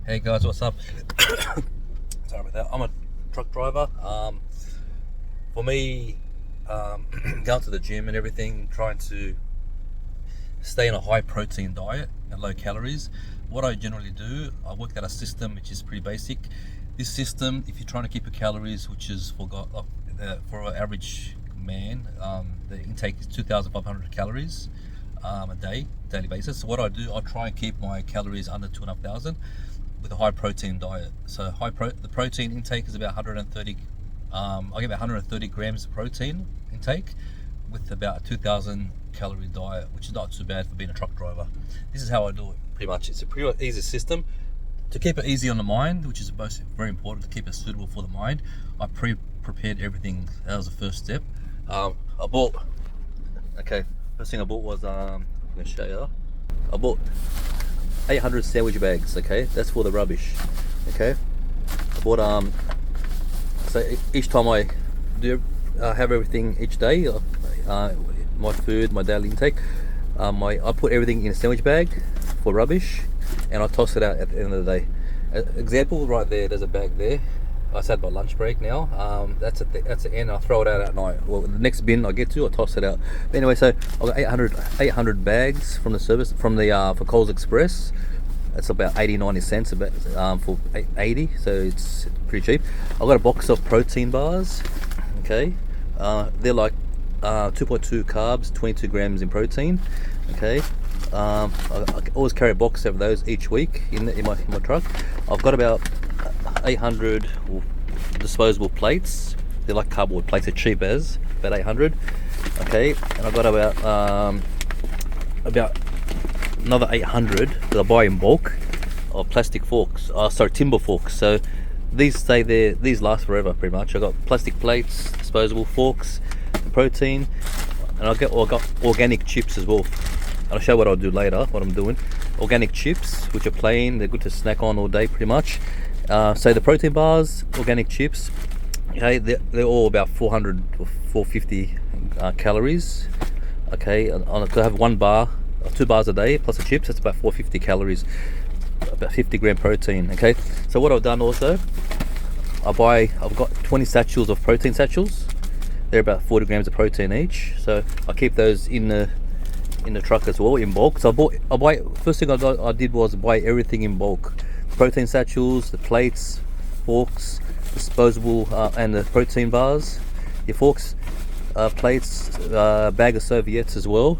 Hey guys, what's up? Sorry about that. I'm a truck driver. For me, going to the gym and everything, trying to stay in a high protein diet and low calories. What I generally do, I work out a system which is pretty basic. This system, if you're trying to keep your calories, which is for an average man, the intake is 2,500 calories a day, daily basis. So what I do, I try and keep my calories under 2,500 with a high protein diet. So the protein intake is about 130. I get about 130 grams of protein intake with about a 2,000 calorie diet, which is not too bad for being a truck driver. This is how I do it pretty much. It's a pretty easy system to keep it easy on the mind, which is very important to keep it suitable for the mind. I prepared everything. That was the first step. First thing I bought was I'm gonna show you. I bought 800 sandwich bags. Okay, that's for the rubbish. Okay, I bought so each time I do have everything each day, my food, my daily intake, I put everything in a sandwich bag for rubbish, and I toss it out at the end of the day. Example right there, there's a bag there. I had my lunch break now. That's at the end. I throw it out at night. Well, the next bin I get to, I toss it out. But anyway, so I got 800 bags from the service for Coles Express. It's about 80-90 cents for 80, so it's pretty cheap. I got a box of protein bars. Okay, they're like 2.2 carbs, 22 grams in protein. Okay, I always carry a box of those each week in my truck. I've got about 800 disposable plates. They're like cardboard plates, they're cheap as about 800. Okay, and I've got about another 800 that I buy in bulk of plastic forks. Timber forks. So these last forever pretty much. I got plastic plates, disposable forks, protein, and I got organic chips as well. I'll show what I'll do later, what I'm doing. Organic chips, which are plain, they're good to snack on all day pretty much. So the protein bars, organic chips, okay, they're all about 400 or 450 calories. Okay, to have 1 bar, 2 bars a day plus the chips, that's about 450 calories, about 50 gram protein. Okay, so what I've done also, I've got 20 satchels of protein satchels. They're about 40 grams of protein each. So I keep those in the truck as well in bulk. So first thing I did was buy everything in bulk. Protein satchels, the plates, forks, disposable, and the protein bars, your forks, plates, bag of serviettes as well.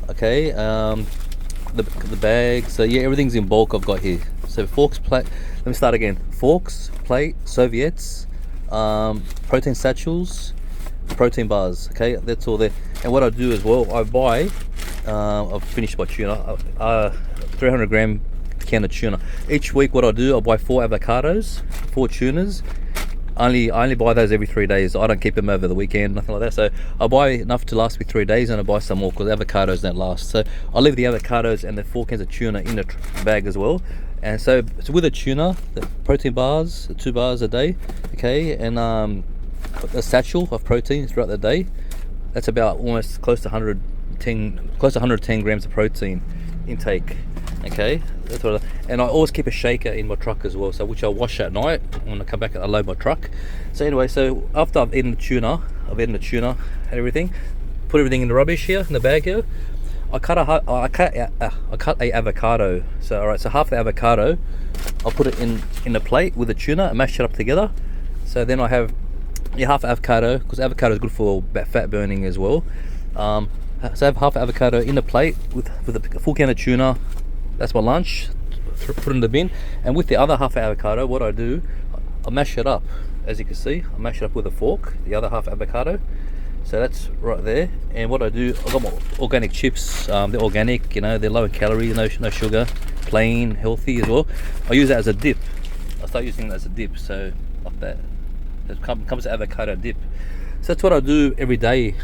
Okay, the bags. So yeah, everything's in bulk I've got here. So forks, plate. Let me start again. Forks, plate, serviettes, protein satchels, protein bars. Okay, that's all there. And what I do as well, I buy. I've finished my tuna. 300 gram can of tuna. Each week what I do, I buy 4 avocados, 4 tunas. I only buy those every 3 days. I don't keep them over the weekend, nothing like that. So I buy enough to last me 3 days, and I buy some more because avocados don't last. So I leave the avocados and the 4 cans of tuna in the bag as well. And so with the tuna, the protein bars, the 2 bars a day, okay, and a satchel of protein throughout the day. That's about almost close to 110 grams of protein intake. Okay, that's what and I always keep a shaker in my truck as well, so which I wash at night when I come back and I load my truck. So anyway, so after I've eaten the tuna and everything, put everything in the rubbish here in the bag here. I cut a avocado. So alright, so half the avocado, I'll put it in a plate with the tuna and mash it up together. So then I have half avocado, because avocado is good for fat burning as well. So I have half avocado in the plate with a full can of tuna. That's my lunch. Put in the bin, and with the other half avocado, what I do, I mash it up. As you can see, I mash it up with a fork. The other half avocado. So that's right there. And what I do, I got my organic chips. They're organic, they're low in calories, no sugar, plain, healthy as well. I use that as a dip. I start using it as a dip. So like that. It comes an avocado dip. So that's what I do every day.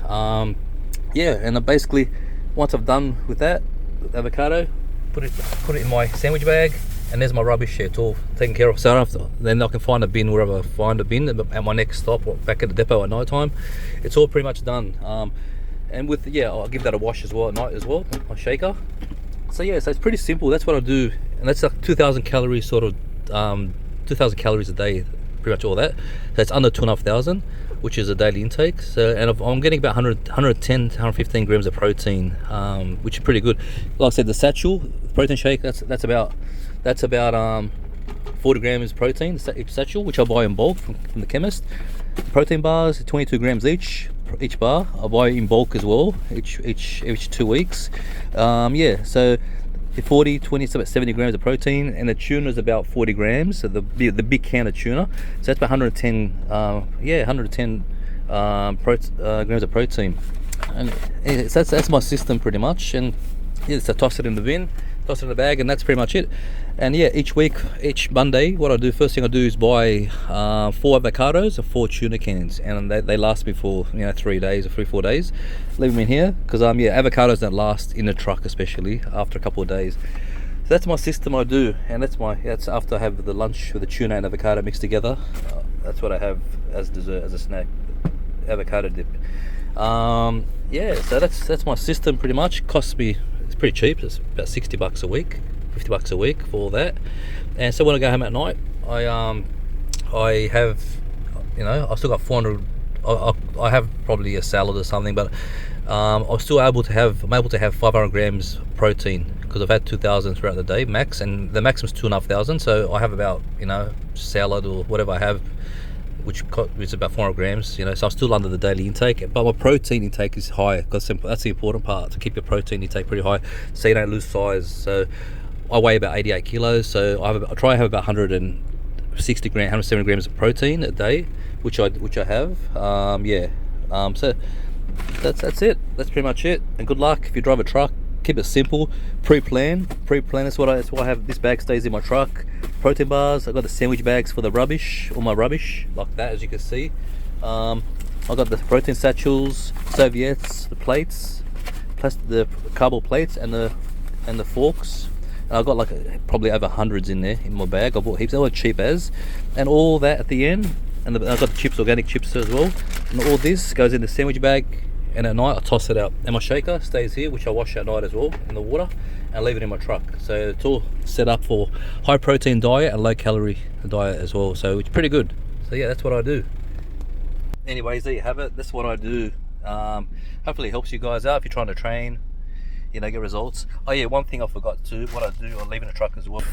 Yeah, and I basically, once I've done with that, with avocado, put it in my sandwich bag, and there's my rubbish here. It's all taken care of. So then I can find a bin wherever I find a bin at my next stop or back at the depot at night time. It's all pretty much done. And I'll give that a wash as well at night as well, my shaker. So yeah, so it's pretty simple. That's what I do, and that's a 2,000 calorie sort of 2,000 calories a day, pretty much all that. So it's under 2,500, which is a daily intake. So, and I'm getting about 110 to 115 grams of protein, which is pretty good. Like I said, the satchel protein shake, that's about 40 grams protein each satchel, which I buy in bulk from the chemist. Protein bars, 22 grams each bar. I buy in bulk as well, each 2 weeks. Yeah, so 40, 20, so about 70 grams of protein, and the tuna is about 40 grams. So the big can of tuna, so that's about 110. 110 grams of protein, and that's my system pretty much. And yeah, so toss it in the bin, toss it in the bag, and that's pretty much it. And yeah, each week, each Monday, what I do, first thing I do is buy 4 avocados and 4 tuna cans, and they last me for 3 days or 3-4 days. Leave them in here because avocados don't last in the truck, especially after a couple of days. So that's my system I do, and that's after I have the lunch with the tuna and avocado mixed together. That's what I have as dessert, as a snack, avocado dip. Yeah, so that's my system pretty much. Costs me, it's pretty cheap. It's about $60 a week. $50 a week for all that. And so when I go home at night, I have, I still got 400. I have probably a salad or something, but I'm able to have 500 grams protein because I've had 2,000 throughout the day max, and the maximum is 2,500. So I have about salad or whatever I have, which is about 400 grams. So I'm still under the daily intake, but my protein intake is high because that's the important part, to keep your protein intake pretty high so you don't lose size. So I weigh about 88 kilos, so I try to have about 160 grams, 170 grams of protein a day, which I have. So that's it. That's pretty much it. And good luck if you drive a truck. Keep it simple. Pre-plan. That's why I have. This bag stays in my truck. Protein bars. I've got the sandwich bags for the rubbish, all my rubbish, like that, as you can see. I've got the protein satchels, serviettes, the plates, plus the cardboard plates, and the forks. And I've got probably over hundreds in there in my bag. I bought heaps. They were cheap as, and all that at the end. And I've got the chips, organic chips as well. And all this goes in the sandwich bag. And at night I toss it out. And my shaker stays here, which I wash at night as well in the water, and leave it in my truck. So it's all set up for high protein diet and low calorie diet as well. So it's pretty good. So yeah, that's what I do. Anyways, there you have it. That's what I do. Hopefully it helps you guys out if you're trying to train, get results. Oh yeah, one thing I forgot too, what I do, I leave in the truck as well.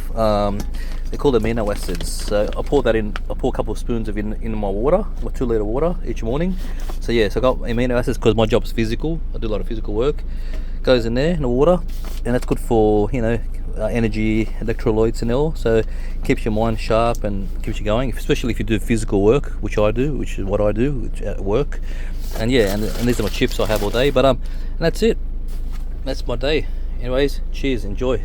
They're called amino acids. So I pour a couple of spoons of it in my water, my 2 litre water each morning. So yeah, so I got amino acids because my job's physical. I do a lot of physical work. Goes in there in the water, and that's good for energy, electrolytes and all. So it keeps your mind sharp and keeps you going, especially if you do physical work, which I do, which is what I do at work. And yeah, and these are my chips I have all day. But and that's it. That's my day. Anyways, cheers, enjoy.